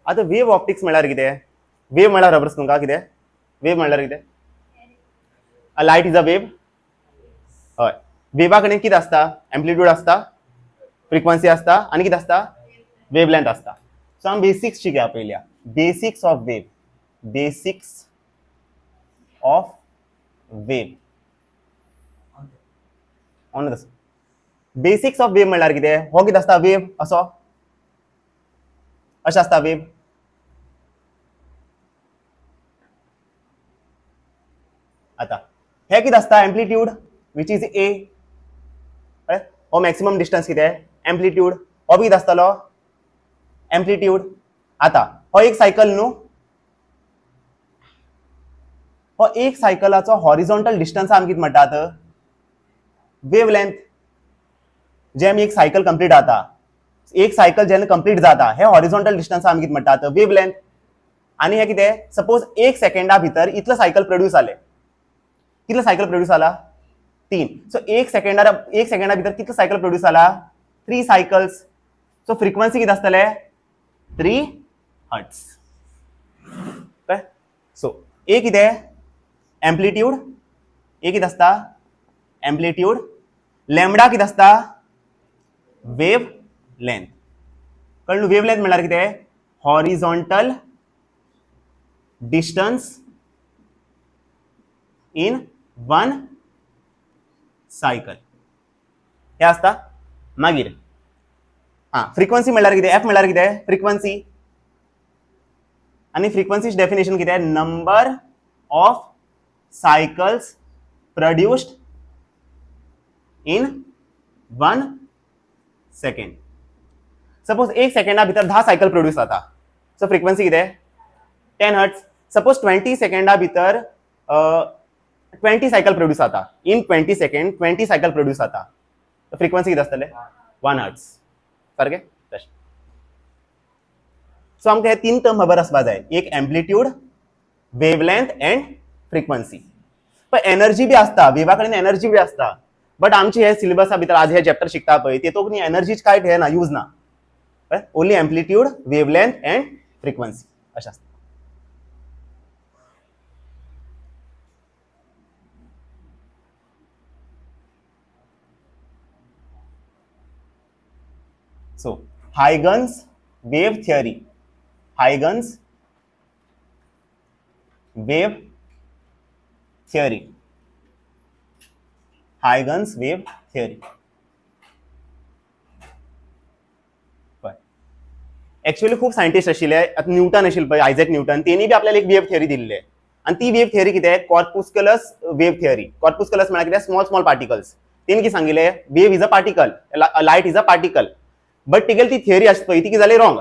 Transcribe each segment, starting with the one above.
आता wave optics म्हणल्यार कितें? वेव म्हणल्यार खबर तुमकां कितें? वेव म्हणल्यार कितें? अ लायट इज अ वेव. हय, वेवा कडेन कितें आसता? एम्प्लिट्यूड आसता, फ्रिक्वन्सी आसता आनी कितें आसता? वेवलेंथ आसता. सो आमी बेसिक्स शिकया पयल्या. Basics of wave. Basics of wave. On दस. बेसिक्स ऑफ वेव म्हणल्यार कितें? हो कितें आसता? वेव असो. अशें आसता वेव. आता हे कितें आसता? Amplitude which is a. हो मॅक्सिमम डिस्टन्स कितें? एम्प्लिट्यूड. हो बी कितें आसतलो? एम्प्लिट्यूड. आता हो एक सायकल न्हू. हो एक सायकलाचो हॉरिझॉन्टल डिस्टन्स आमी कितें म्हणटात? वेवलेंथ. जे आमी एक सायकल कंप्लीट जाता, एक सायकल जेन्ना कंप्लीट जाता, हे हॉरिझॉन्टल डिस्टन्स आमी कितें म्हणटात? वेवलेंथ. आनी हे कितें? सपोज एक सेकंडा भितर इतलो सायकल प्रोड्यूस जाले. कितले सायकल प्रोड्यूस जाला? 3. सो एक सेकंडा भितर कितले सायकल प्रोड्यूस जाला? 3 सायकल्स. सो फ्रिक्वन्सी कितें आसतले? 3 हर्ट्ज. सो ए कितें? एम्प्लिट्यूड. ए कितें आसता? एम्प्लिट्यूड. लॅम्बडा कितें आसता? Wave length. कळ्ळें? वेव लेंथ म्हणल्यार कितें? Horizontal distance in one cycle. हे आसता. मागीर फ्रिक्वन्सी म्हणल्यार कितें? एफ म्हणल्यार कितें? फ्रिक्वन्सी. आणि फ्रिक्वन्सीच डेफिनेशन कितें? Number of cycles produced in 1 second. Suppose एक सेकंडा भितर 10 सायकल प्रोड्यूस जाता. सो फ्रिक्वन्सी कितें? 10 हर्ट्ज. सपोज 20 सेकंडा भितर 20 सायकल प्रोड्यूस जाता. इन 20 सेकंड 20 सायकल प्रोड्यूस जाता. फ्रिक्वन्सी कितें आसतले? 1 हर्ट्ज. सारकें? सो आमकां हे 3 टर्म खबर आसपा जाय. एक एम्प्लिट्यूड, वेवलेंथ एंड फ्रिक्वन्सी. पण एनर्जी बी आसता. वेवा कडेन एनर्जी बी आसता. बट आमची हे सिलेबसा भितर आज हे चॅप्टर शिकता पळय, तेतूंत न्ही एनर्जीच कांय हे ना, यूज ना. Only amplitude, wavelength end frequency अशें आसता. So, Huygens wave theory. Huygens wave theory. Huygens wave theory. Actually खूप सायंटिस्ट आशिल्ले. आता न्यूटन आशिल्ले पळय, आयझॅक न्यूटन, तेणी बी आपल्याला एक वेव थियरी दिल्ले. आणि ती वेव थियरी कितें? कॉर्पुस्कुलस वेव थियरी. कॉर्पुस्कुलस म्हळ्यार कितें? Small small particles. तेणी कितें सांगिल्लें? Wave is a particle, light is a particle. But तिगेली ती थियरी आसता पळय, ती कितें जाली? रॉंग.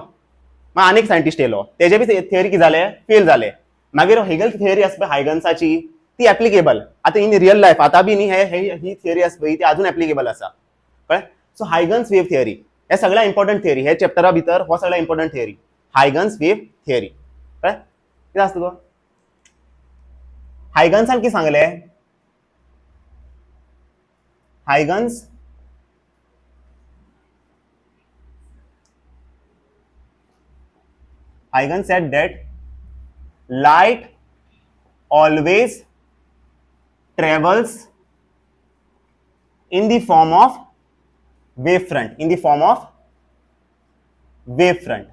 मागीर आनीक सायंटिस्ट येयलो, तेजे बी थियरी कितें जालें? फेल जालें. मागीर हेगल थियरी आसा पळय हायगन्साची, ती एप्लिकेबल. आता इन रियल लायफ आता बी न्ही ही थियरी आसा पळय ती अजून एप्लिकेबल आसा. कळ्ळें? सो हायगन्स वेव थियरी हे सगळ्यात इम्पॉर्टंट थियरी. हे चॅप्टरा भितर हो सगळ्यात important theory. Huygens wave theory. कळ्ळें? कितें आसता गो? हायगन्सान कितें सांगलें? Huygens Huygens said that light always travels in the form of wavefront. In the form of wavefront.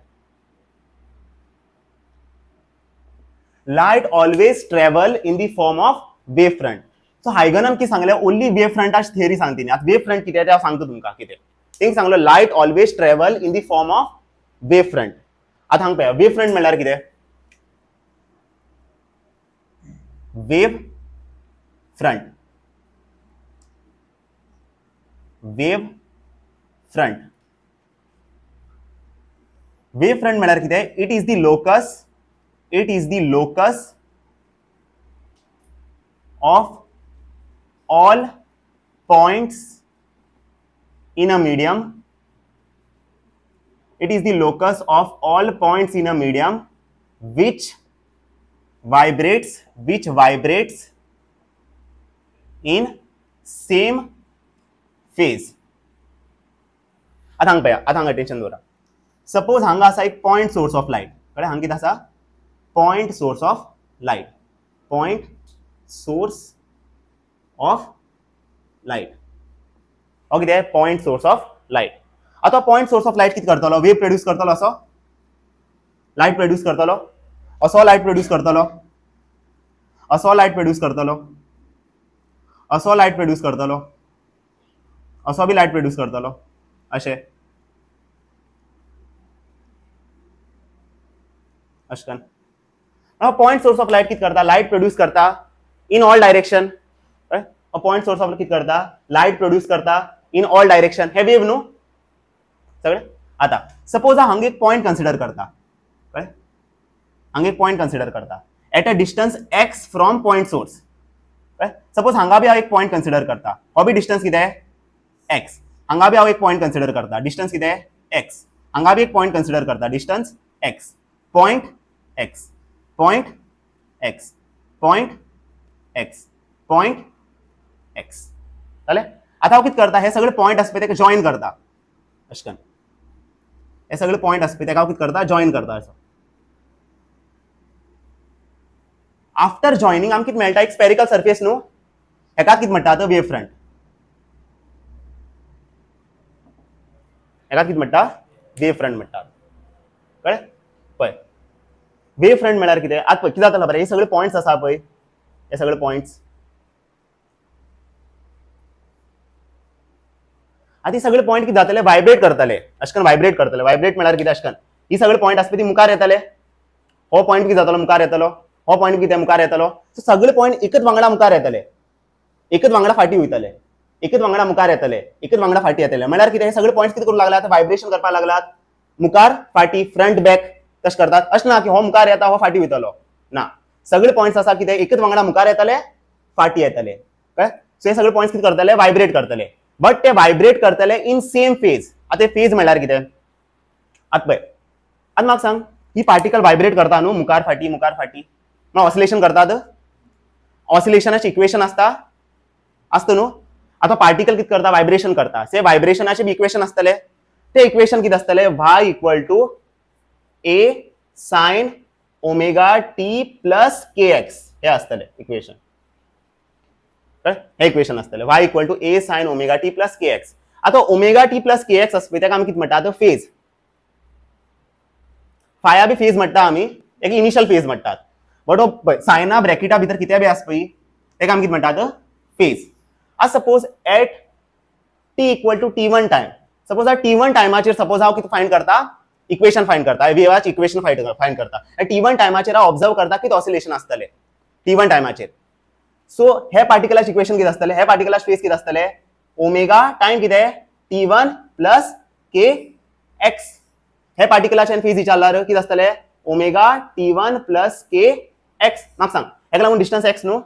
Light always travel in the form of wavefront. So हायगनान कितें सांगलें? Only वेवफ्रंटाची theory सांगता. आता wavefront कितें तें सांगता तुमकां कितें. तेंक सांगलो light always travel in the form of wavefront. आता हांगा पळया, वेवफ्रंट म्हणल्यार कितें? Wave front. Wave front. Wave front म्हणल्यार कितें? It is the locus. It is the locus of all points in a medium. It is the locus of all points in a medium which vibrates in same phase. आता हांगा पळया, आता हांगा attention दवरा. Suppose हांगा आसा एक point source of light. कळ्ळें? हांगा कितें आसा point source of light, point source of light हो कितें पॉइंट सोर्स ऑफ लायट. आतां पॉइंट सोर्स ऑफ लायट कितें करतलो वेव प्रोड्यूस करतलो असो लायट प्रोड्यूस करतलो असो लायट प्रोड्यूस करतलो असो लायट प्रोड्यूस करतलो असो लायट प्रोड्यूस करतलो असो बी लायट प्रोड्यूस करतलो अशें अशें करून पॉइंट सोर्स ऑफ लायट कितें करता लायट प्रोड्यूस करता in all direction. Point source of कितें करता लायट प्रोड्यूस करता इन ऑल डायरेक्शन हे वेव न्हू सगळें. आतां सपोज हांगा एक पॉइंट कन्सिडर करता हांगा एक पॉइंट कन्सिडर करता at a distance x from point source. Suppose हांगा बी हांव एक पॉइंट कन्सिडर करता हो बी डिस्टन्स कितें एक्स. हांगा बी हांव एक पॉइंट कन्सिडर करता डिस्टन्स कितें एक्स. हांगा बी एक पॉइंट कन्सिडर करता distance x. Point x point x point x point x जालें. आतां हांव कितें करता हे सगळे पॉइंट आसा पळय तेका जॉइन करता अशें करून हे सगळे पॉइंट आसा पळय तेका हांव कितें करता जॉइन करता असो. आफ्टर जॉइनिंग आमकां कितें मेळटा एक स्पेरिकल सरफेस न्हू हेका कितें म्हणटात वेव फ्रंट. हेका कितें म्हणटा वेव फ्रंट म्हणटात कळ्ळें. पळय वेव फ्रंट म्हळ्यार कितें आतां पळय कितें जातालें बरें हे सगळे पॉइंट्स आसा पळय हे सगळे पॉइंट्स आतां सगळे पॉइंट कितें जातले वायब्रेट करतले अशें करून वायब्रेट करतले. वायब्रेट म्हळ्यार कितें अशें करून ही सगळे पॉइंट आसा पळय ती मुखार येतले हो पॉइंट कितें जातलो मुखार येतलो हो पॉइंट कितें मुखार येतलो. सो सगळे पॉइंट एकच वांगडा मुखार येतले एकच वांगडा फाटी वयतले एकच वांगडा मुखार येतले एकच वांगडा फाटी येतले. म्हळ्यार कितें हे सगळे पॉइंट्स कितें करूंक लागलात वायब्रेशन करपाक लागलात मुखार फाटी फ्रंट बॅक तशें करतात. अशें ना की हो मुखार येता हो फाटी वयतलो ना सगळे पॉइंट्स आसा कितें एकच वांगडा मुखार येतले फाटी येतले कळ्ळें. सो हे सगळे पॉइंट्स कितें करतले वायब्रेट करतले बट ते वायब्रेट करतले इन सेम फेज. आतां फेज म्हळ्यार कितें आतां पळय आतां म्हाका सांग ही पार्टिकल वायब्रेट करता न्हू मुखार फाटी मग ऑसिलेशन करतात. ऑसिलेशनाचे इक्वेशन आसता न्हू. आतां पार्टिकल कितें करता वायब्रेशन करता से वायब्रेशनाचे बी इक्वेशन आसतले ते इक्वेशन कितें आसतले y equal to A sine omega T plus K X हे आसतले इक्वेशन. हे इक्वेशन आसतले y equal to A sine omega T plus K X. आतां omega T plus K X आसता तेका आमी कितें म्हणटात फेज. फाया बी फेज म्हणटा आमी एक इनिशियल फेज म्हणटात बट हो सायना ब्रॅकेटा भितर कितें बी आसा पळय तेका आमी कितें म्हणटात फेज. आज suppose at T equal to t1 time suppose t1 टायमाचेर सपोज हांव कितें फायंड करता इक्वेशन फायंड करता वेवाचे इक्वेशन फायंड करता t1 टायमाचेर हांव ऑब्जर्व करता की ऑसिलेशन आसतले t1 टायमाचेर. सो हे पार्टिकलाचे इक्वेशन कितें आसतले हे पार्टिकलाचे फेज कितें आसतले ओमेगा टाइम कितें t1 प्लस के एक्स. हे पार्टिकलाचे फेज विचारल्यार कितें आसतले omega t1 plus K x. म्हाका सांग हेका लागून डिस्टन्स एक्स न्हू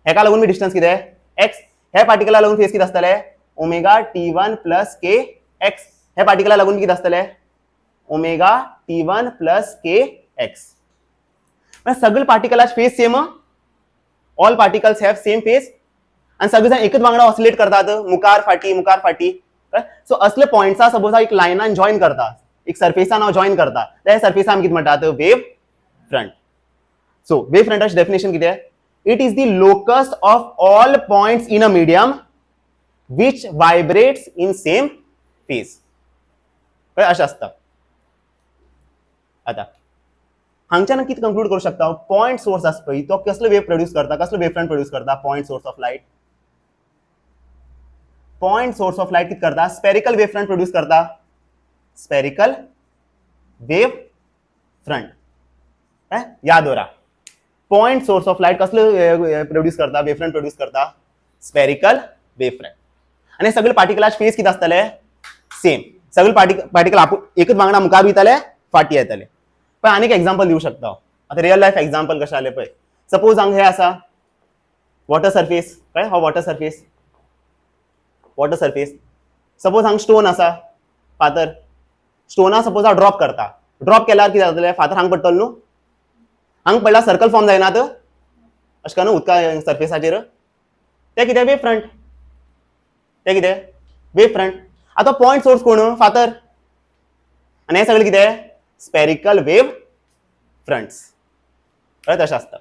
हेका लागून बी डिस्टन्स कितें एक्स. हे पार्टिकला लागून फेज कितें आसतले omega t1 plus K X. हे पार्टिकला लागून कितें आसतले omega t1 plus K X. सगळे पार्टिकलाचे phase same all particles have same phase आणि सगळे जण एकच वांगडा ऑसिलेट करतात मुखार फाटी. सो असले पॉइंट्स सपोज एक लायनान जॉइन करता एक सरफेसान हांव जॉइन करता त्या सरफेसाक आमी कितें म्हणटात वेव फ्रंट. सो वेव फ्रंटाची डेफिनेशन कितें it is the locus of all points in a medium which vibrates in same phase. अशें आसता. आतां हांगच्यान कितें कंक्लूड करूं शकता पॉइंट सोर्स आसा पळय तो कसलो वेव प्रोड्यूस करता कसलो वेव फ्रंट प्रोड्यूस करता point source of light. Point source of light कितें करता स्पेरिकल वेव फ्रंट प्रोड्यूस करता स्पेरिकल वेव फ्रंट. याद दवरा पॉइंट सोर्स ऑफ लायट कसलो प्रोड्यूस करता वेव फ्रंट प्रोड्यूस करता स्पेरिकल वेव फ्रंट. आनी सगळे पार्टिकलाचे फेज कितें आसतले सेम सगळे पार्टिकल एकच वांगडा मुखार वयतले फाटी येतले. पण आनीक एक्झाम्पल दिवं शकता आता रियल लायफ एक्झाम्पल कशें जालें पळय. सपोज हांगा हे आसा वॉटर सरफेस कळ्ळें हो वॉटर सरफेस सपोज हांगा स्टोन आसा फातर स्टोना सपोज हांव ड्रॉप करता ड्रॉप केल्यार कितें जातलें फातर हांगा पडटलो न्हू हांगा पडल्यार सर्कल फॉर्म जायनात अशें करून उदका सरफेसाचेर ते कितें वेव फ्रंट ते कितें वेव फ्रंट. आतां पॉइंट सोर्स कोण फातर आनी हे सगळे कितें स्पेरिकल वेव फ्रंट्स. कळलं तशा असतं.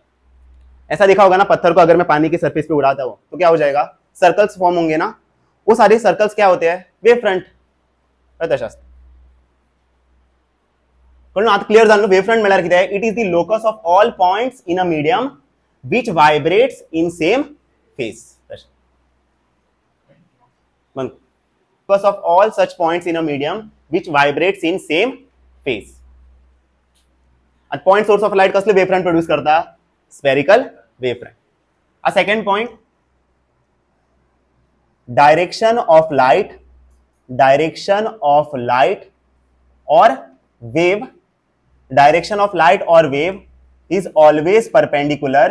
ऐसा देखा होगा ना, पत्थर को अगर मैं पानी की सरफेस पे उड़ाता हूं तो क्या हो जाएगा, सर्कल्स फॉर्म होंगे ना, वो सारे सर्कल्स क्या होते हैं, वेव फ्रंट. तशा असतं. कळलं आता क्लियर झालं. वेव फ्रंट म्हळ्यार कितें, it is the locus of all points in a medium which vibrates in same phase. Locus of all such points in a medium which vibrates in same phase. And point source of light कसले wave front produce करता, spherical wave front. A second point, direction of light or wave, direction of light or wave is always perpendicular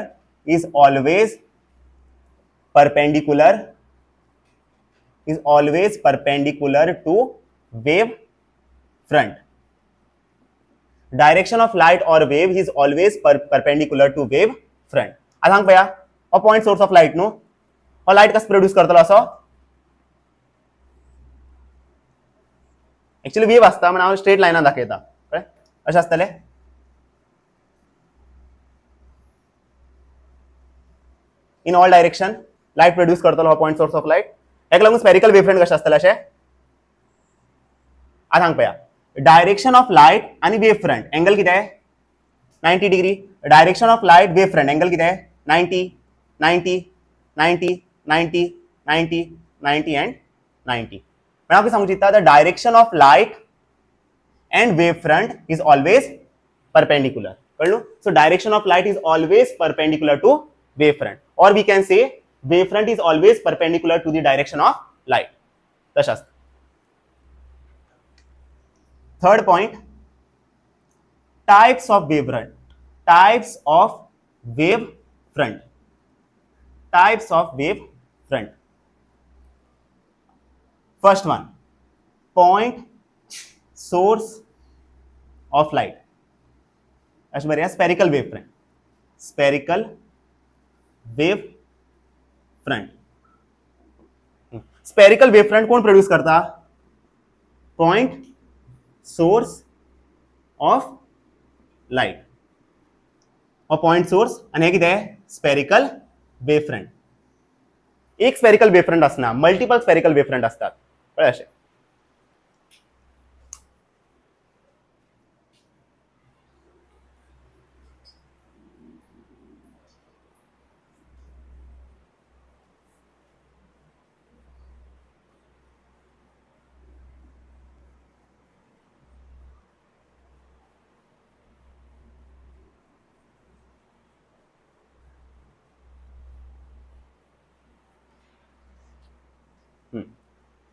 to wave front. Direction of light or wave is always perpendicular to wave front. आता सांग पया, हो point source of light न्हू, हो light कसं produce करतलो असो, actually wave असता म्हणून हांव स्ट्रेट लायनान दाखयता. कळ्ळें अशें आसतलें. In all direction light produce करतलो हो पॉइंट सोर्स ऑफ लाइट. हेका लागून स्फेरिकल वेव फ्रंट कशें आसतलें अशें. आता सांग पया, डायरेक्शन ऑफ लाइट आणि वेव फ्रंट एंगल किती आहे, 90 degree. Direction of light wave front angle किती आहे, 90 90 90 90 90 90 अँड 90. पण हांव सांगूंक चित्ता, the direction of light and wave front is always perpendicular. So direction of light is always perpendicular to wave front, or we can say wave front is always perpendicular to the direction of light. तशाच. Third point, types of wave front. First one, point source of light. अशी बरी spherical wave front. Spherical wave front कोण produce करता, point source of light. और point source आणि हे कितें, spherical wave front. एक स्पेरिकल वेव फ्रंट असना, मल्टिपल स्पेरिकल वेव फ्रंट असतात. कळ्ळें अशें.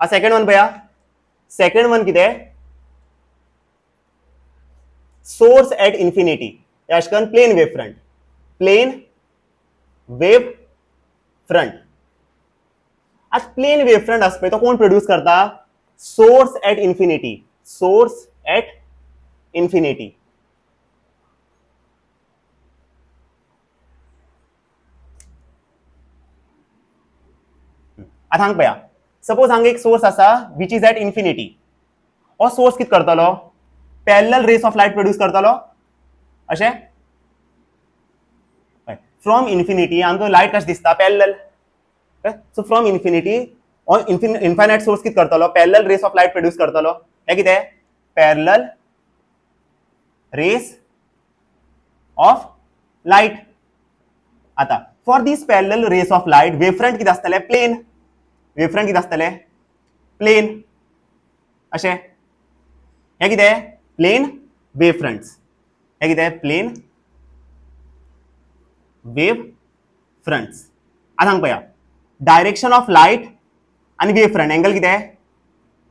आ सेकंड वन भैया, सेकंड वन कितें, सोर्स एट इन्फिनिटी. अशें प्लेन वेव फ्रंट. आज प्लेन वेव फ्रंट आसा पळय तो कोण प्रोड्यूस करता, सोर्स एट इन्फिनिटी. आता हांग पळया, सपोज हांगा एक सोर्स आसा विच इज एट इन्फिनिटी. हो सोर्स कितें करतलो, parallel rays of light produce करतलो. अशें फ्रॉम इन्फिनिटी आमकां लाइट कशें दिसता, parallel. So from infinity infinite source कितें करतलो, parallel rays of light produce करतलो. हे कितें, पॅरलल रेस ऑफ लाइट. आता for this parallel rays of light wave front कितें आसतलें, प्लेन. वेव फ्रंट कितें आसतलें, प्लेन. अशें हे कितें, प्लेन वेव फ्रंट्स. हे कितें, प्लेन वेव फ्रंट्स. आता सांग पळया, डायरेक्शन ऑफ लाइट आणि वेव फ्रंट एंगल कितें,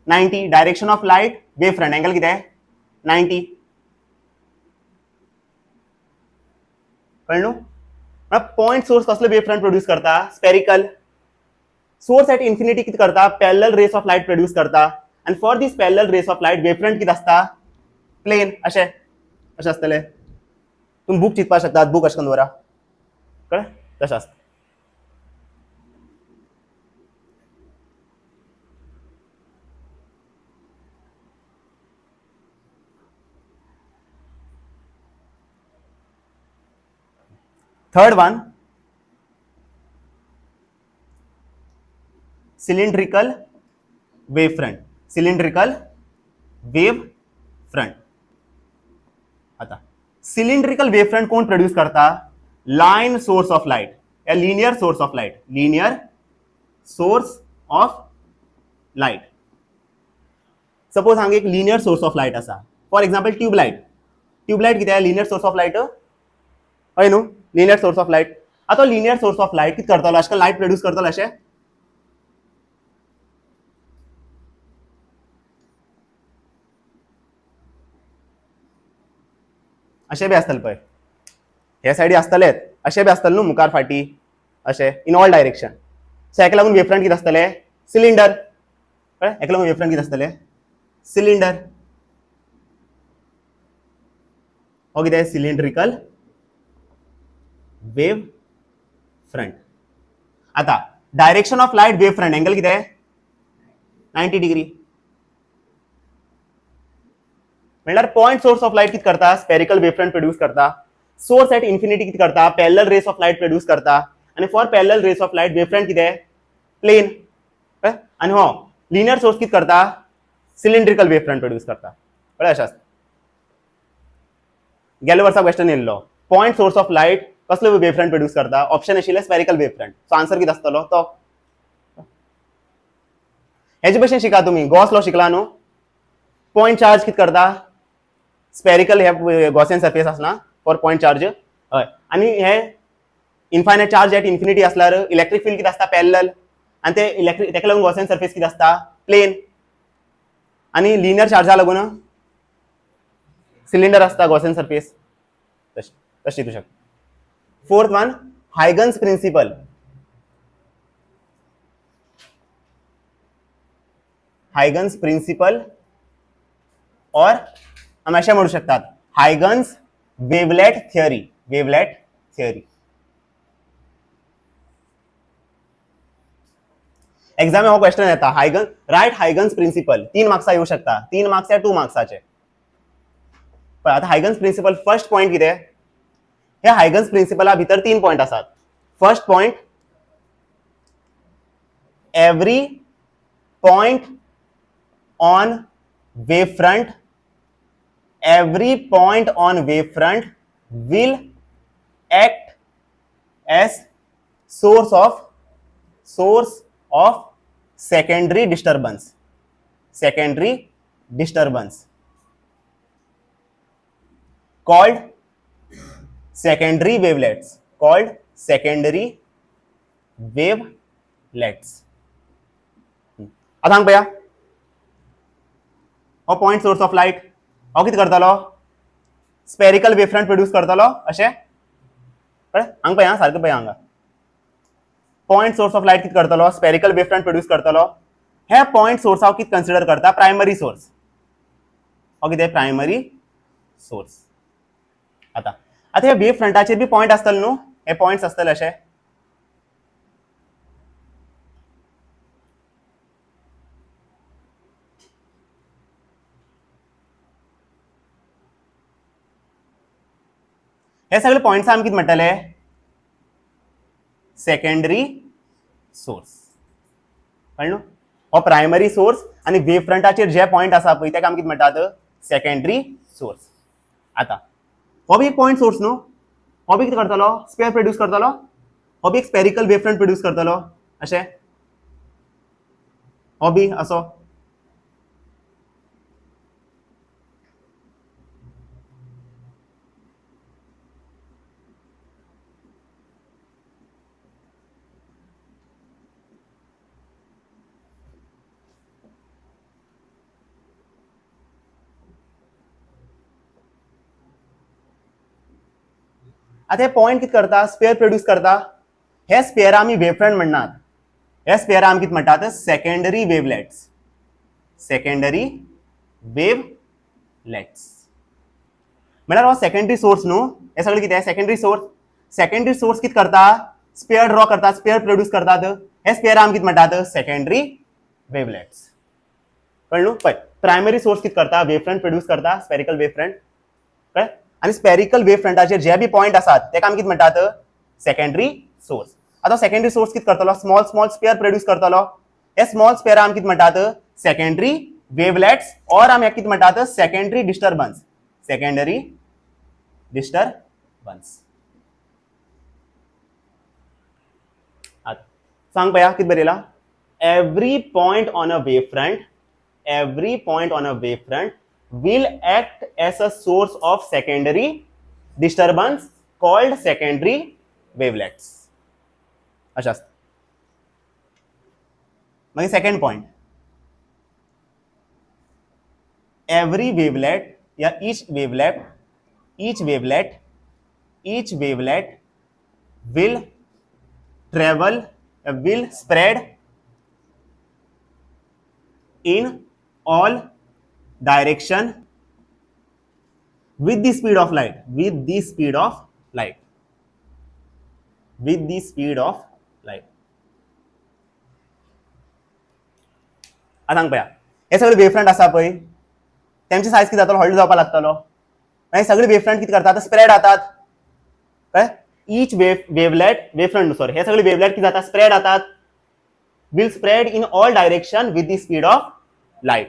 90. Direction of light wave front angle कितें, 90. कळ्ळें न्हू. पॉइंट सोर्स कसलो वेव फ्रंट प्रोड्यूस करता, स्पेरिकल. सोर्स एट इन्फिनिटी कितें करता, parallel rays of light produce करता. And for this parallel rays of light wave front कितें आसता, प्लेन. अशें आसतलें. तुमी बुक चिंतपाक शकतात, बुक अशें करून दवरा. कळ्ळें, तशें आसता. Third one cylindrical wave front. Cylindrical wave front. आता सिलिंड्रिकल वेव फ्रंट कोण प्रोड्यूस करता? लाइन सोर्स ऑफ लाइट या linear source of light. Linear source of light. Suppose हांगा एक लिनियर सोर्स ऑफ लाइट असा. For example tube light. ट्यूबलाइट कितें linear source of light हय न्हू. Linear source of light. आता लिनियर सोर्स ऑफ लाइट कितें करतलो? अशें लाइट प्रोड्यूस करतलो अशें. अशें बी आसतलें पळय. हे सायडी आसतलेच. अशें बी आसतलें न्हू मुखार फाटी अशें इन ऑल डायरेक्शन. सो हेका लागून वेव फ्रंट कितें आसतलें? सिलिंडर. कळ्ळें? हेका लागून वेव फ्रंट कितें आसतलें? सिलिंडर. हो कितें? Cylindrical wave front. आता direction of light wave front angle कितें? 90 डिग्री. म्हणल्यार पॉइंट सोर्स ऑफ लाइट कितें करता? स्पेरिकल वेव फ्रंट प्रोड्यूस करता. सोर्स एट इन्फिनिटी कितें करता? Parallel rays of light produce करता. आणि for parallel rays of light wave front कितें? प्लेन. आणि हो लिनियर सोर्स कितें करता? सिलिंड्रिकल वेव फ्रंट प्रोड्यूस करता. कळ्ळें? अशें आसता. गेल्या वर्सा क्वेश्चन येयल्लो पॉइंट सोर्स ऑफ लाइट कसलो वेव फ्रंट प्रोड्यूस करता? ऑप्शन आशिल्ले spherical wave front. So answer कितें आसतलो तो? हेजे भशेन शिका तुमी. गॉस लॉ शिकला न्हू. पॉइंट चार्ज कितें करता? स्पेरिकल हे गॉसियन सरफेस आसना फॉर पॉइंट चार्ज. हय. आणि हे इन्फायनाइट चार्ज एट इन्फिनिटी असल्यार इलेक्ट्रिक फील्ड कितें आसता? पॅरलल. आणि ते इलेक्ट्रिक तेका लागून गॉसियन सरफेस कितें आसता? प्लेन. आणि लिनियर चार्जा लागून सिलिंडर आसता गॉसियन सरफेस. तशी तू शकता. Fourth one Huygens principle. Huygens principle और हम अशें म्हणू शकतात Huygens wavelet theory. Wavelet theory. Exam हो क्वेश्चन येता. हायगन रायट हायगन्स प्रिंसिपल. 3 मार्क्सा येऊ शकता. 3 मार्क्स या 2 मार्क्साचे. पण आता हायगन्स प्रिंसिपल फर्स्ट पॉइंट कितें? हे हायगन्स प्रिंसिपला भितर 3 पॉइंट आसात. First point every point on wave front. Every point on wave front will act as source of secondary disturbance. Secondary disturbance called secondary wavelets. Called secondary wavelets. आता हांगा पळया हो point source of light. हो कितें करतलो? Spherical wave front produce करतलो अशें. कळ्ळें? हांगा पळय. सारकें पळय. हांगा पॉइंट सोर्स ऑफ लाइट कितें करतलो? स्पेरिकल वेव फ्रंट प्रोड्यूस करतलो. हे पॉइंट सोर्स हांव कितें कन्सिडर करता? Primary source. हो कितें? Primary source. आता हे वेव फ्रंटाचेर बी पॉइंट आसतले न्हू. हे पॉइंट्स आसतले अशें. हे सगळे पॉइंट्स आमी कितें म्हणटले? Secondary source. कळ्ळें न्हू. हो प्रायमरी सोर्स आणि वेव फ्रंटाचेर जे पॉइंट आसा पळय तेका आमी कितें म्हणटात? Secondary source. आता हो बी एक पॉइंट सोर्स न्हू. हो बी कितें करतलो? स्पेअर प्रोड्यूस करतलो. हो बी एक स्पेरिकल वेव फ्रंट प्रोड्यूस करतलो अशें. हो बी असो. आता हे पॉइंट कितें करता? स्पेअर प्रोड्यूस करता. हे स्पेअर आमी वेव फ्रंट म्हणनात. हे स्पेअर आमी कितें म्हणटात? Secondary wavelets. Secondary wavelets. म्हणल्यार हो सेकंडरी सोर्स न्हू. हे सगळे कितें? Secondary source. सेकंडरी सोर्स कितें करता? स्पेअर ड्रॉ करता. स्पेअर प्रोड्यूस करतात. हे स्पेअर आमी कितें म्हणटात? Secondary wavelets. कळ्ळें न्हू. पळय प्रायमरी सोर्स कितें करता? वेव फ्रंट प्रोड्यूस करता. Spherical wave front. कळ्ळें? आणि स्पेरिकल वेव फ्रंटाचेर जे बी पॉइंट आसात तेका आमी कितें म्हणटात? Secondary source. आता सेकंडरी सोर्स कित करतलो, स्मॉल स्मॉल स्पेअर प्रोड्यूस करतलो. हे स्मॉल स्पेअर आम कित म्हणतात सेकंडरी वेवलेट्स और आम कित म्हणतात सेकंडरी डिस्टर्बन्स. Secondary disturbance. सांग पया कित Barela, every point on a wavefront will act as a source of secondary disturbance called secondary wavelets. अच्छा. मग सेकंड पॉइंट, every wavelet या each wavelet will spread in all direction with the speed of light. आता सांग पया, हे सगळे wavefront आसा पळय, त्यांची सायज किती जातलो, व्हडलो जावपा लागतलो. हे सगळे वेवफ्रंट किती करतात, स्प्रेड जातात. काय each वेवफ्रंट सॉरी, हे सगळे वेवलेट किती जातात, स्प्रेड जातात. will spread in all direction with the speed of light.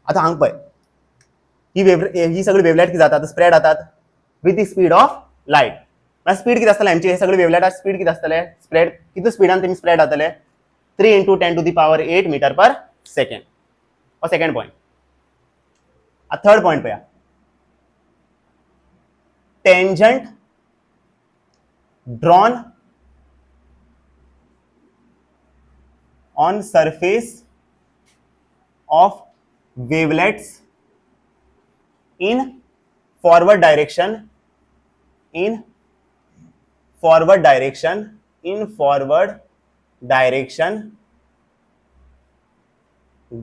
आता हांग पळय, ही सगळी वेवलेट किती जातात, स्प्रेड जातात with the speed of light. Speed किती असतले यांची, हे सगळे वेवलेट स्पीड किती असतले, स्प्रेड किती स्पीडान तेमी स्प्रेड जातले, 3 × 10⁸ मीटर पर सेकंड. और सेकंड पॉइंट. थर्ड पॉइंट पळया, tangent drawn on surface of wavelets in forward direction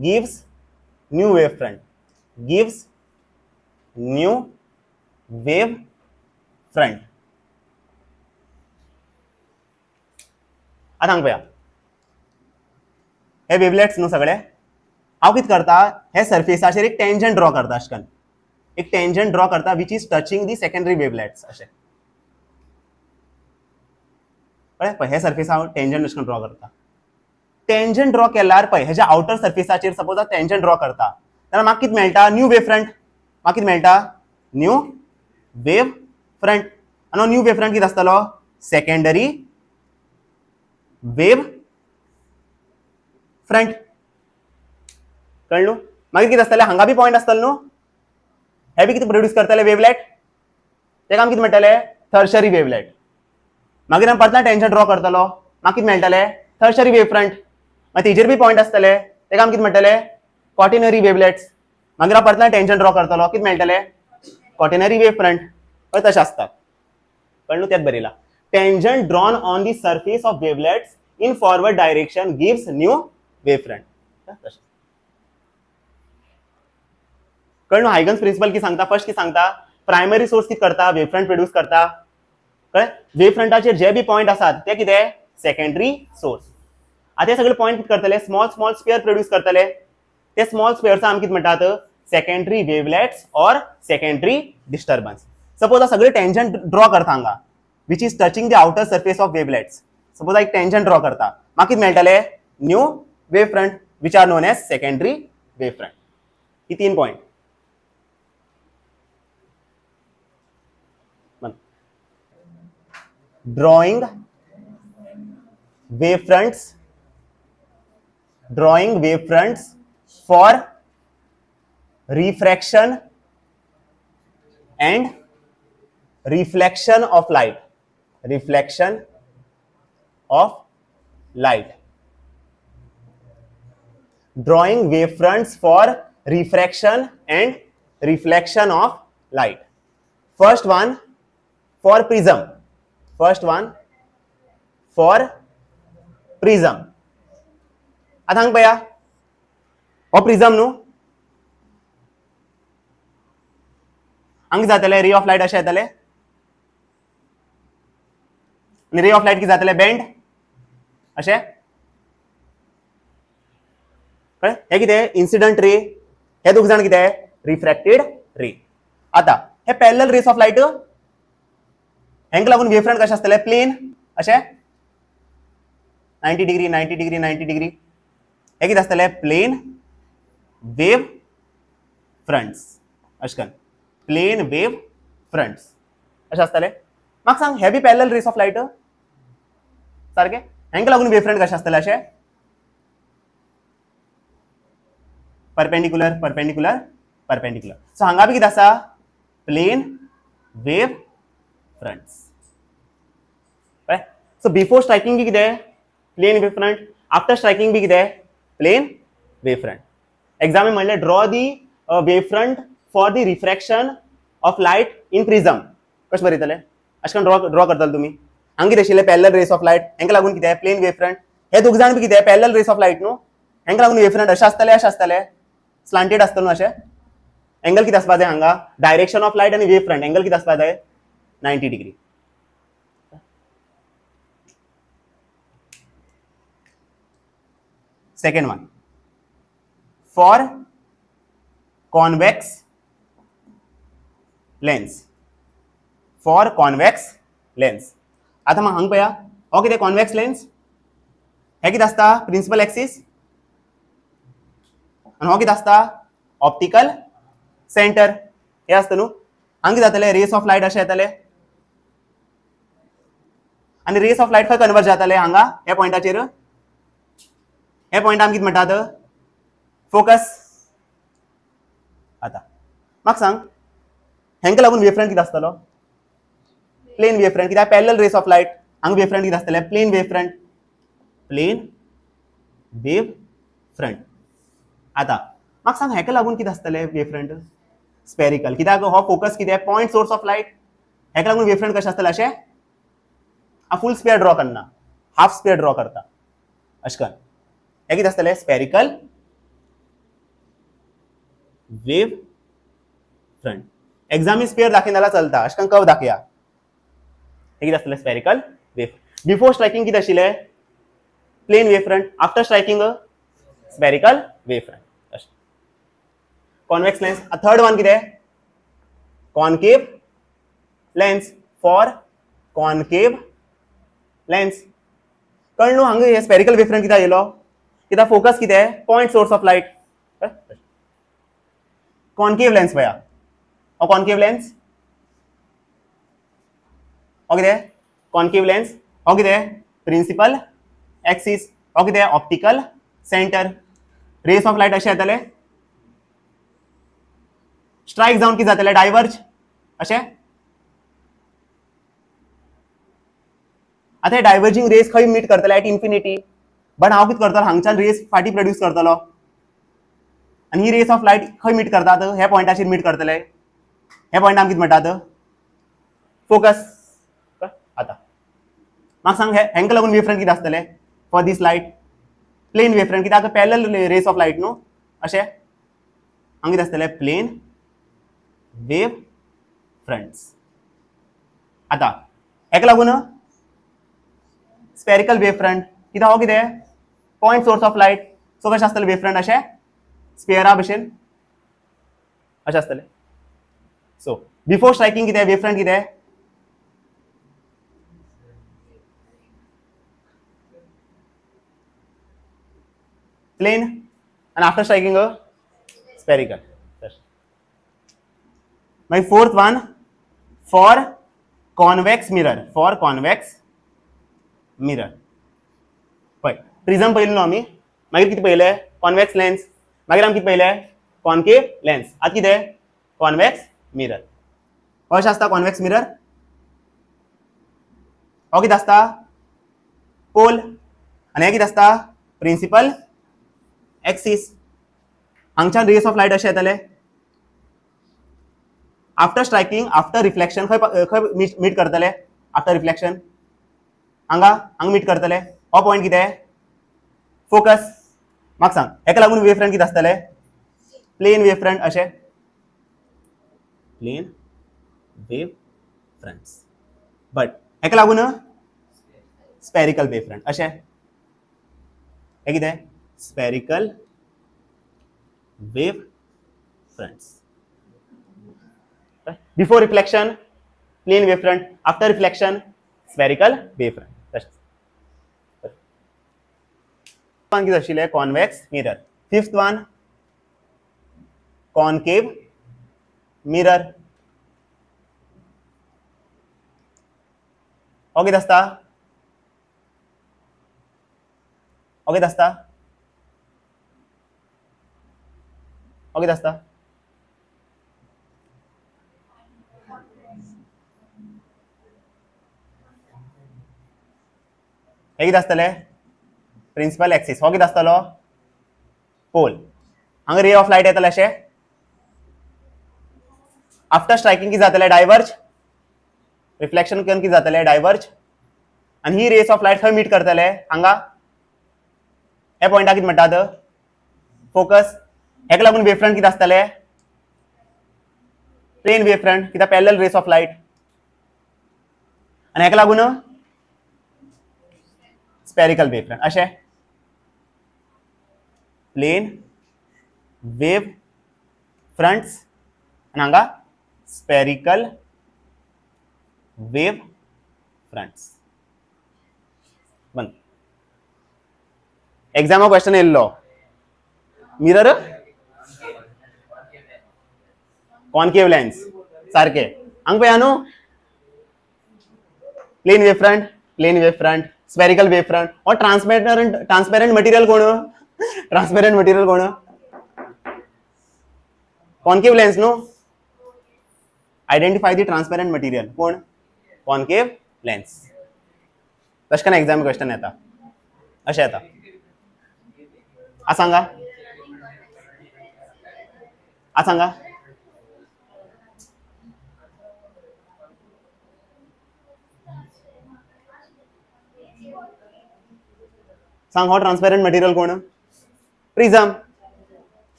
gives new wavefront. आता सांग पया, हे वेवलेट्स न्हू सगळे, हांव कित करता, हे सरफेसाचेर एक टेंजंट ड्रॉ करता. अशें करून एक टेंजंट ड्रॉ करता which is touching the secondary wavelets. अशें कळ्ळें पळय, हे सरफेस हांव टेंजंट अशें करून ड्रॉ करता. टेंजंट ड्रॉ केल्यार पळय, हेज्या आउटर सरफेसाचेर सपोज हांव टेंजंट ड्रॉ करता, जाल्यार म्हाका कितें मेळटा, न्यू वेवफ्रंट. म्हाका कितें मेळटा, न्यू वेवफ्रंट. आनी हो न्यू वेवफ्रंट कितें आसतलो, सेकंडरी वेव फ्रंट. कळ्ळें न्हू. मागीर कितें आसतलें, हांगा बी पॉइंट आसतलो न्हू, हे बी कितें प्रोड्यूस करतले वेवलेट, तेका आमी कितें म्हणटले, थर्शरी वेवलेट. मागीर हांव परत टेंजंट ड्रॉ करतलो, म्हाका कितें मेळटले, थर्शरी वेव फ्रंट. मागीर तेजेर बी पॉइंट आसतले, तेका आमी कितें म्हणटले, क्वाटिनरी वेवलेट्स. मागीर हांव परत टेंजंट ड्रॉ करतलो, कितें मेळटले, क्वाटिनरी वेव फ्रंट. पळय तशें आसता. कळ्ळें न्हू, तेच बरयला. Tangent drawn on the surface of wavelets in forward direction gives new wavefront. कळ्ळें, हायगन्स प्रिंसिपल की सांगता, फर्स्ट की सांगता, प्रायमरी सोर्स कित करता, वेवफ्रंट प्रोड्यूस करता. कळ्ळें, वेवफ्रंटाचेर जे बी पॉइंट आसात ते कितें, सेकंडरी सोर्स. आता हे सगळे पॉइंट कित करतले, स्मॉल स्मॉल स्पेअर प्रोड्यूस करतले. ते स्मॉल स्पेअर्स आमी कित म्हणटात, सेकंडरी वेवलेट्स और सेकंडरी डिस्टर्बन्स. सपोज हा सगळे टेंजंट ड्रॉ करता हांगा which is touching the outer surface of wavelets. Suppose एक tangent draw करता, म्हाका कितें मेळटले, new wavefront which are known as secondary wavefront. He 3 point. drawing wavefronts for refraction and reflection of light. Drawing wavefronts for refraction and reflection of light. First one for prism. आता हांग पया, हो prism न्हू, हांग जातले ray of light अशें येतले, आनी रे ऑफ लायट कितें जातले, बेंड अशें. कळ्ळें, हे कितें, इन्सिडंट रे, हे दोग जाण कितें, रिफ्रॅक्टेड रे. आता हे पॅरलल रेस ऑफ लायट, हेंका लागून वेव फ्रंट कशें आसतलें प्लेन अशें 90 डिग्री 90 डिग्री 90 डिग्री हे कितें आसतलें प्लेन वेव फ्रंट्स अशें करून प्लेन वेव फ्रंट्स अशें आसतलें म्हाका सांग हे बी पॅरलल रेस ऑफ लायट सारकें हेंका लागून वेव फ्रंट कशें आसतलें अशें परपेंडिकुलर परपेंडिकुलर परपेंडिकुलर सो हांगा बी कितें आसा plane wave fronts so before striking B कितें plane wave front after striking B कितें प्लेन वेव फ्रंट एग्जामी म्हणलें draw the wave front for the refraction of light in prism कशें बरयतलें अशें करून ड्रॉ करतले तुमी हांगा कितें आशिल्लें पॅरलल रेस ऑफ लायट हेंका लागून कितें प्लेन वेव फ्रंट हे दोग जाण बी कितें पॅरलल रेस ऑफ लायट न्हू हेंका लागून वेव फ्रंट अशें आसतलें स्लांटेड आसतलें अशें एंगल कितें आसपा जाय हांगा डायरेक्शन ऑफ लायट आनी वेव फ्रंट एंगल कितें आसपा जाय 90 degree second one for convex lens for convex lens आता मग हांगा पळया हो कितें कॉन्वेक्स लेंस हे कितें आसता प्रिंसिपल एक्सिस आनी हो कितें आसता ऑप्टिकल सेंटर हे आसता न्हू हांगा कितें जातलें रेस ऑफ लायट अशें येतले आनी रेस ऑफ लायट खंय कन्वर्ज जातले हांगा हे पॉयंटाचेर हे पॉयंट आमी कितें म्हणटात फोकस आता म्हाका सांग हेंका लागून वेव फ्रंट कितें आसतलो प्लेन वेव फ्रंट कित्याक पॅरलल रेस ऑफ लायट हांगा वेव फ्रंट कितें आसतलें प्लेन वेव फ्रंट आता म्हाका सांग हेका लागून कितें आसतलें वेव फ्रंट स्पेरिकल कित्याक हो फोकस कितें पॉयंट सोर्स ऑफ लायट हेका लागून वेव फ्रंट कशें आसतलें अशें फुल स्पेयर ड्रॉ करना हाफ स्पेयर ड्रॉ करता अशें करून हे कितें आसतलें spherical wave front exam sphere दाखयना जाल्यार चलता अशें करून कर्व दाखया हे कितें आसतलें स्पेरिकल वेव बिफोर स्ट्रायकिंग कितें आशिल्लें plane wave front after striking spherical wave front convex lens third one कितें concave lens for concave lens कळ्ळें न्हू हांगा हे स्पेरिकल वेव फ्रंट कित्याक येयलो कित्याक फोकस कितें point source of light concave lens पळया हो कॉन्केव लेंस हो कितें कॉन्केव लेंस हो कितें प्रिंसिपल एक्सिस हो कितें optical centre rays of light अशें येतले स्ट्रायक जावन कितें जातलें डायवर्ज अशें आतां हे डायवर्जिंग रेस खंय मीट करतले एट इन्फिनिटी बट हांव कितें करतलो हांगच्यान रेस फाटी प्रोड्यूस करतलो आनी ही रेस ऑफ लायट खंय मीट करतात हे पॉयंटाचेर मीट करतले हे पॉयंट आमी कितें म्हणटात फोकस आता म्हाका सांग हेंका लागून वेव फ्रंट कितें आसतलें for this light plane wave front कित्याक पॅरलल रेस ऑफ लायट न्हू अशें हांगा कितें आसतलें प्लेन वेव फ्रंट्स आता हेका लागून स्पेरिकल वेव फ्रंट कित्याक हो कितें point source of light so कशें आसतलें वेव फ्रंट अशें स्पेयरा भशेन अशें आसतलें सो बिफोर स्ट्रायकिंग कितें वेव फ्रंट कितें plain and after striking a spherical my fourth one for convex mirror पळय प्रिझम पयलो न्हू आमी मागीर कितें पयलें कॉन्वेक्स लेंस मागीर आमी कितें पयलें कॉन्केव लेंस आतां कितें कॉन्वेक्स मिरर कशें आसता कॉन्वेक्स मिरर हो कितें आसता पोल आनी हे कितें आसता प्रिंसिपल एक्सिस हांगच्यान रेस ऑफ लायट अशें येतले आफ्टर स्ट्रायकिंग आफ्टर रिफ्लेक्शन खंय मीट करतले आफ्टर रिफ्लेक्शन हांगा मीट करतले हो पॉयंट कितें फोकस म्हाका सांग हेका लागून वेव फ्रंट कितें आसतले प्लेन वेव फ्रंट अशें प्लेन वेव फ्रंट्स बट हेका लागून स्पेरिकल वेव फ्रंट अशें हे कितें spherical wave fronts before reflection plane wave front. After reflection spherical wave front. One कितें आशिल्लें convex mirror. Fifth one concave mirror. हो कितें आसता हो कितें आसता हो कितें आसता हे कितें आसतलें प्रिंसिपल एक्सिस. हो कितें आसतलो पोल. हांगा रे ऑफ लायट येतले अशें. आफ्टर स्ट्रायकिंग कितें जातलें डायवर्ज. रिफ्लेक्शन करून कितें जातलें डायवर्ज. आनी ही रेस ऑफ लायट खंय मीट करतले हांगा हे पॉयंटाक कितें म्हणटात फोकस. हेका लागून वेव फ्रंट कितें आसतलें प्लेन वेव फ्रंट कित्याक पॅरलल रेस ऑफ लायट. आनी हेका लागून स्फेरिकल वेव फ्रंट अशें. प्लेन वेव फ्रंट्स आनी हांगा स्फेरिकल वेव फ्रंट्स. बंद. एग्जामा क्वेश्चन येयल्लो मिरर कॉन्केव लेन्स सारखे. हांगा पळया न्हू plane wave front spherical wave front. हो ट्रांसपेरंट मटेरियल कोण ट्रांसपेरंट मटेरियल कोण कॉन्केव लेन्स न्हू. आयडेंटिफाय दी ट्रांसपेरंट मटेरियल कोण कॉन्केव लेन्स. तशें करून एग्जाम क्वेश्चन येता अशें येता. सांगा सांगा सांग हो ट्रांसपेरंट मटेरियल कोण प्रिझम.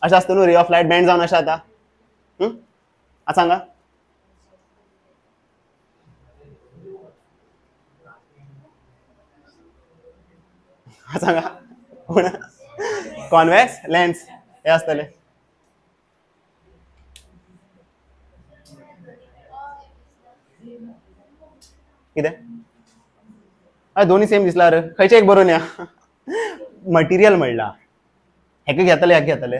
अशें आसता न्हू रे ऑफ लायट बेंड जावन अशें जाता. सांगा सांगा कोण कॉन्वेक्स लेन्स हे आसतले. कितें हय दोन्ही सेम दिसला रे. खंयचे एक बरोवन या. मटेरियल म्हणला हेका घेतले हेका घेतले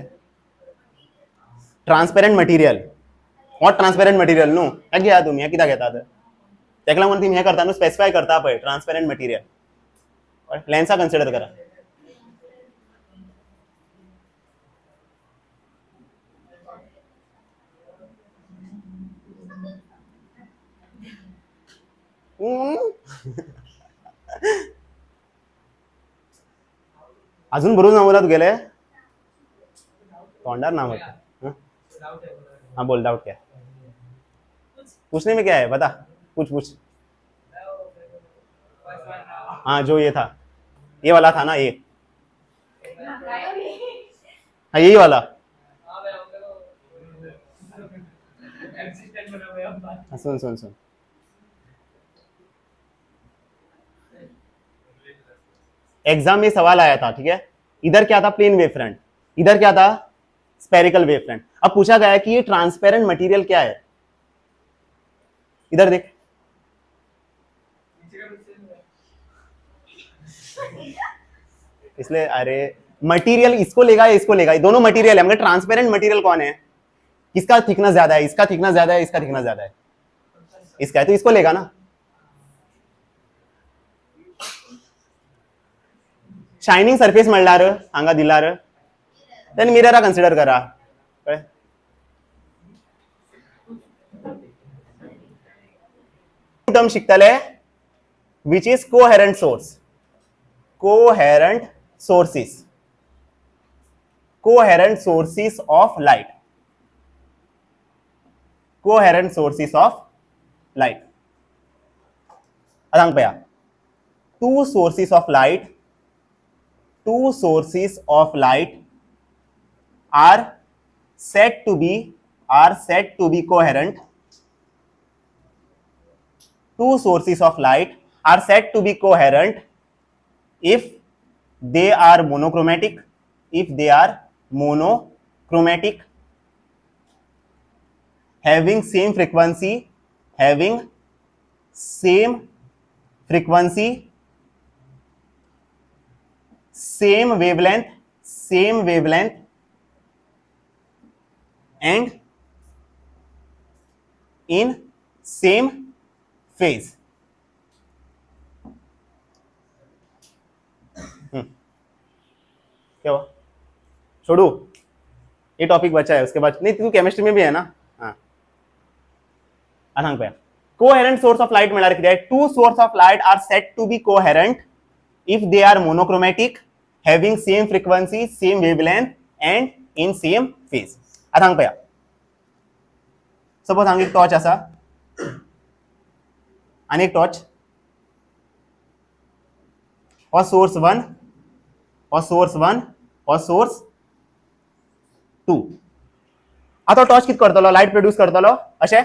ट्रांसपेरंट मटेरियल. हो ट्रांसपेरंट मटेरियल न्हू हेका घेया तुमी. हे कित्याक घेतात तेका लागून तुमी हे करता न्हू स्पेसिफाय करता पळय ट्रांसपेरंट मटेरियल. लेन्सा कन्सिडर करा. अजून बरोबर नावला तुगेले तोंडार नाव होतं. हाँ बोल डाउट क्या है? पूछने में क्या है बता. पूछ पूछ. हाँ जो ये था ये वाला था ना ये. हाँ यही वाला. सुन सुन सुन एग्जाम में सवाल आया था ठीक है. इधर क्या था प्लेन वेव फ्रंट. इधर क्या था स्फेरिकल वेव फ्रंट. अब पूछा गया है कि ये ट्रांसपेरेंट मटेरियल क्या है. इधर देख इसलिए अरे मटेरियल इसको लेगा इसको लेगा दोनों मटेरियल है मगर ट्रांसपेरेंट मटेरियल कौन है. किसका थिकनेस ज्यादा है इसका थिकनेस ज्यादा है इसका थिकनेस ज्यादा है इसका है तो इसको लेगा ना. शायनिंग सरफेस म्हणल्यार हांगा दिल्यार देन मिररा कन्सिडर करा. टर्म शिकतले which is coherent source. Coherent sources of light. Coherent sources of light. आता पया two sources of light are said to be coherent. Two sources of light are said to be coherent if they are monochromatic. Having same frequency same frequency, same wavelength, and in same phase. क्या हुआ? छोड़ू, ये topic बचा है, उसके बाद नहीं, तू chemistry में भी है ना. हाँ, सांग पे कोहेरेंट सोर्स ऑफ लाइट मिळणार किती आहे? Two source of light are said to be coherent if they are monochromatic, having same frequency, same wavelength and in same phase. आता सांग पया, सपोज हांगा एक टॉर्च आसा आणि एक टॉर्च, और सोर्स 1 और सोर्स 1 और सोर्स 2. आता टॉर्च कित करतलो? लाइट प्रोड्यूस करतलो अशें.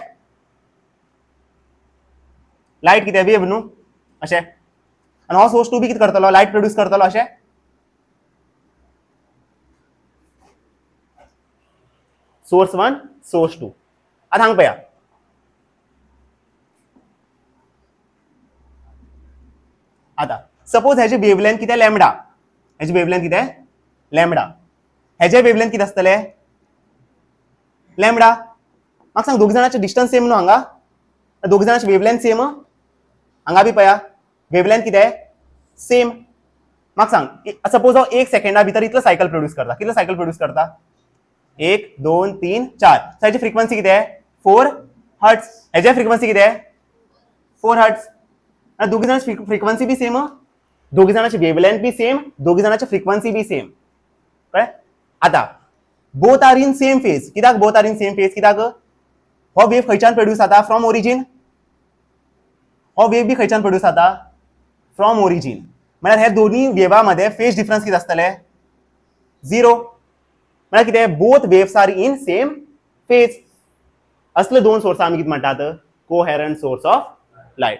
लाइट कितें वेव न्हू अशें. आणि हो सोर्स 2 बी किती करतलो? लाइट प्रोड्यूस करतलो अशें. Source 1 source 2. आता हांगा पया, आता सपोज हेची वेवलेंथ कितें? लॅम्बडा. हेची वेवलेंथ कितें? लॅम्बडा. हेचे वेवलेंथ कितें आसतले? लॅम्बडा. म्हाका सांग, दोग जाणांचे डिस्टन्स सेम न्हू हांगा? दोग जाणांची वेवलेंथ सेम. हांगा बी पया वेवलेंथ कितें? सेम. म्हाका सांग, सपोज हांव 1 सेकंडा भितर इतलो सायकल प्रोड्यूस करता. कितलो सायकल प्रोड्यूस करता? 1 2 3 4. हेची फ्रिक्वेन्सी कितें? 4 हर्ट्ज. हेची फ्रिक्वेन्सी कितें? 4 हर्ट्ज. दोगी जाणांची फ्रिक्वेन्सी बी सेम, दोगी जाणांची वेवलेंथ बी सेम, दोगी जाणांची फ्रिक्वेन्सी बी सेम. कळ्ळें? आता both are in same phase. कित्याक both are in same phase? कित्याक हो वेव खंयच्यान प्रोड्यूस जाता? From origin. हो वेव बी खंयच्यान प्रोड्यूस जाता? From origin. म्हळ्यार हे दोन्ही वेवा मध्ये फेज डिफरन्स किती आसतले? 0. म्हळ्यार कितें? Both waves R in same phase. असले दोन सोर्स आमी कितें म्हणटात? Coherent source of light.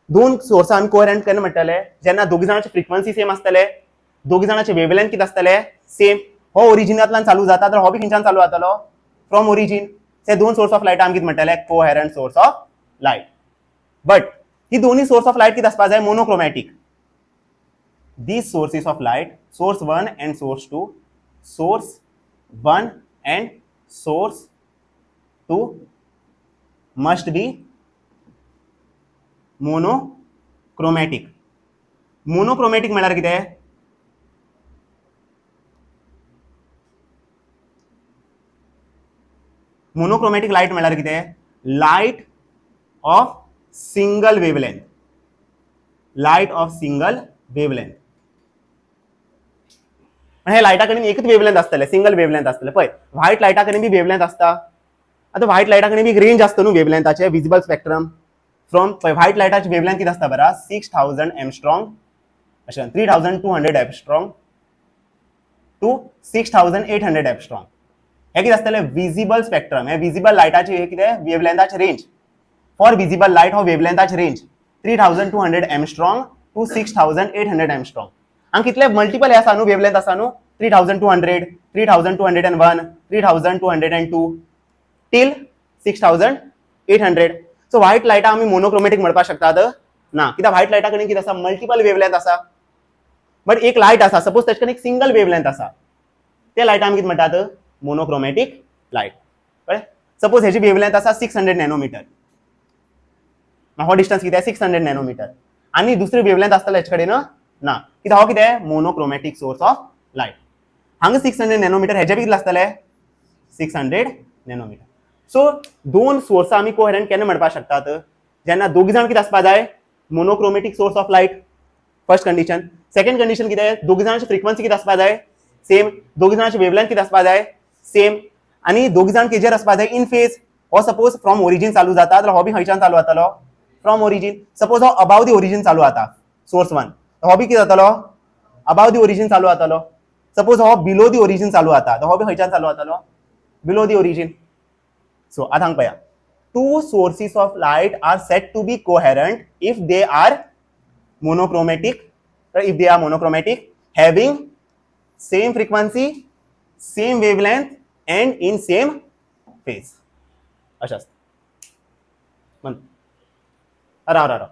दोन सोर्स आमी कोहेरंट केन्ना म्हणटाले? जेन्ना दोगी जाणांची फ्रिक्वेन्सी सेम आसतले, दोगी जाणांचे वेवलेंथ कितें आसतले? सेम. हो ओरिजिनांतल्यान चालू जाता तर हो बी खंयच्यान चालू जातलो? From origin. हे दोन सोर्स ऑफ लाइट आमी कितें म्हणटाले? Coherent source of light. But he दोन्ही सोर्स ऑफ लाइट किती आसपा जाय? Monochromatic. these sources of light, source 1 and source 2, source 1 and source 2 must be monochromatic. monochromatic म्हळ्यार कितें? मोनोक्रोमॅटिक लाइट म्हळ्यार कितें? Light of single wavelength. Light of single wavelength. हे लाइटा कडेन एकच वेवलेंथ आसतले, सिंगल वेवलेंथ आसतले. पळय, व्हाइट लाइटा कडेन बी वेवलेंथ आसता. आता व्हाइट लाइटा कडेन बी एक रेंज आसता न्हू वेवलेंथाचे, विजिबल स्पेक्ट्रम. फ्रॉम व्हाइट लाइटाची वेवलेंथ किती आसता बरा? 6000 एंगस्ट्रॉम अशें 3200 एंगस्ट्रॉम टू 6800 एंगस्ट्रॉम. हे किती आसतले? Visible spectrum. हे विजिबल लाइटाची हे कितें? वेवलेंथाची रेंज. फॉर विजिबल लाइट हो वेवलेंथाची रेंज 3200 एंगस्ट्रॉम टू 6800 एंगस्ट्रॉम. आणि कितले मल्टिपल हे आसा न्हू वेवलेंथ आसा न्हू? 3200, 3201, 3202 टिल 6800. सो व्हाइट लाइटा आमी मोनोक्रोमॅटिक म्हणपाक शकतात? ना. कित्याक व्हाइट लाइटा कडेन कितें आसा? मल्टिपल वेवलेंथ आसा. बट एक लाइट आसा, सपोज तेचे कडेन एक सिंगल वेवलेंथ आसा, ते लाइट आमी कितें म्हणटात? Monochromatic light. कळ्ळें? सपोज हेची वेवलेंथ आसा 600 नॅनोमीटर. हो डिस्टन्स कितें? 600 नॅनोमीटर. आणि दुसरी वेवलेंथ आसतले हेचे कडेन ना. कित्याक हो कितें? Monochromatic source of light. हांगा 600 नॅनोमीटर, हेचे बी कितले आसतले? 600 नॅनोमीटर. सो दोन सोर्स आमी कोहेरंट केन्ना म्हणपाक शकतात? जेन्ना दोगी जाण कितें आसपा जाय? Monochromatic source of light. First condition. Second condition कितें? दोगी जाणांची फ्रिक्वेन्सी कितें आसपा जाय? सेम. दोगी जाणांची वेवलेंथ कितें आसपा जाय? सेम. आणि दोगी जाण केजेर आसपा जाय इन फेज. हो सपोज फ्रॉम ओरिजिन चालू जाता तर हो बी खंयच्यान चालू जातलो? From origin. सपोज हो अबाव द ओरिजिन चालू जाता, सोर्स 1, हो बी कितें जातलो? अबाव द ओरिजिन चालू जातलो. सपोज हो बिलो द ओरिजिन चालू जाता तर हो बी खंयच्यान चालू जातलो? Below the origin. सो आतां हांगा पळया, two sources of light are said to be coherent if they are monochromatic. If they are monochromatic, having same frequency, same wavelength and in same phase. अशें आसता. राव राव राव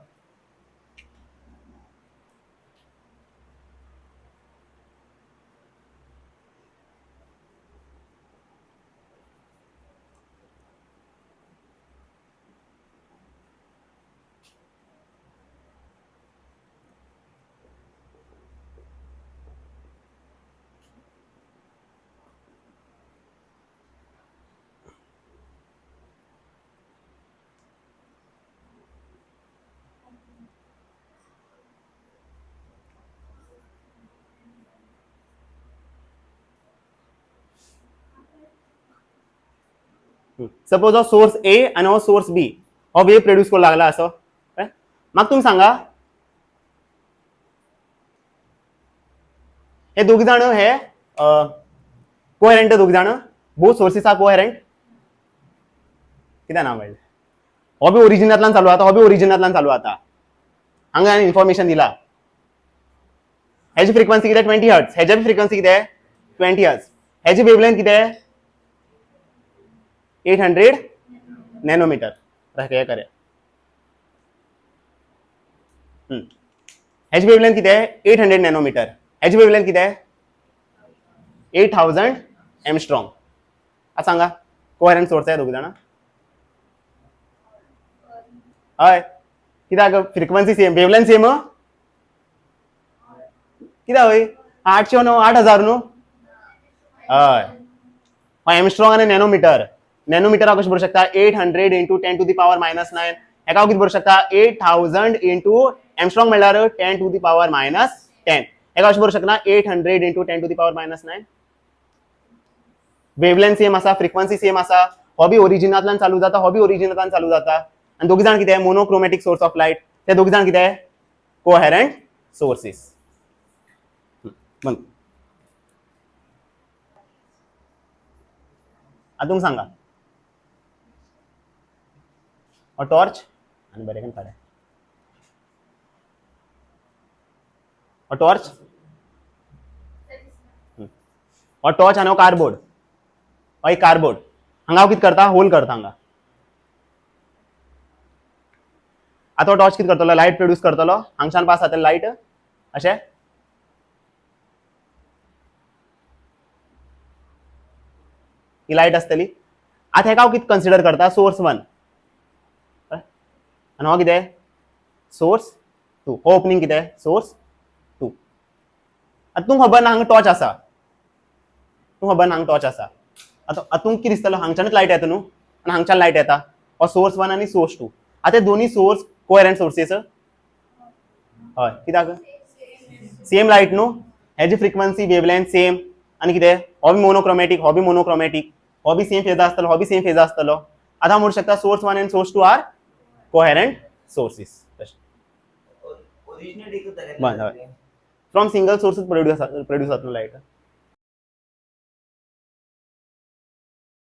सपोज हो source ए आणि हो source बी हो wave produce करू लागला असं काय मग तुम्ही सांगा हे दोघी जण हे कोहेरंट दोघी जण बोथ सोर्सेस आर कोहेरंट किती नाव आहे हॉबी ओरिजिनातल्यान चालू आता हॉबी ओरिजिनातल्यान चालू आता हांगा इन्फॉर्मेशन दिला हेची फ्रिक्वेन्सी किती 20 हर्ट्ज हेची फ्रिक्वेन्सी किती 20 हर्ट्ज हेची वेवलेंथ किती 800 नॅनोमीटर हे करे हेची वेवलेंथ किती 800 नॅनोमीटर हेची वेवलेंथ किती 8000 एमस्ट्रॉंग आता सांगा कोहेरंट सोर्स आहे दोघी जण हय कित्याक फ्रिक्वेन्सी सेम वेवलेंथ सेम कित्याक हय 800 न्हू 8000 न्हू हय एमस्ट्रॉंग आणि नॅनोमीटर नॅनोमीटर कशें बरोवंक शकता 800 इंटू 10 टू दी पावर -9 हेका किती बरोवंक शकता 8000 इंटू एमस्ट्रॉंग म्हणल्यार 10 टू दी पावर -10 हेका कशें बरोवंक शकता 800 into 10 to the power -9 wavelength same आसा फ्रिक्वेन्सी सेम आसा हॉबी ओरिजिनातल्यान चालू जाता हॉबी ओरिजिनातल्यान चालू जाता आणि दोघी जाण कितें मोनोक्रोमॅटिक सोर्स ऑफ लायट ते दोघी जाण कितें कोहेरंट सोर्सेस मग आता तुमकां सांगा हो टॉर्च आणि बरें करून काडा हो टॉर्च हो टॉर्च आणि हो कार्डबोर्ड हो एक कार्डबोर्ड हांगा कितें करता होल करता हांगा आता टॉर्च कितें करतलो लायट प्रोड्यूस करतलो हांगच्यान पास जातले लायट अशें ही लायट आसतली आता हेका हांव कितें कन्सिडर करता सोर्स 1 आणि हो कितें सोर्स 2 हो ओपनिंग कितें सोर्स 2 आता तुमकां खबर ना हांगा टॉर्च आसा तुमकां खबर ना हांगा टॉर्च आसा आता तुमकां कितें दिसतलो हांगच्यानच लायट येता न्हू आनी हांगच्यान लायट येता हो सोर्स 1 आनी सोर्स 2 आता हे दोन्ही सोर्स कोहेरंट सोर्सेस हय कित्याक सेम लायट न्हू हेजी फ्रिक्वेन्सी वेवलेंथ सेम आनी कितें हो बी मोनोक्रोमॅटिक हो बी सेम फेजा आसतलो हो बी सेम फेजा आसतलो आता हांव म्हणूंक शकता सोर्स 1 आनी source 2 are coherent sources from single sources produce जातलो लायट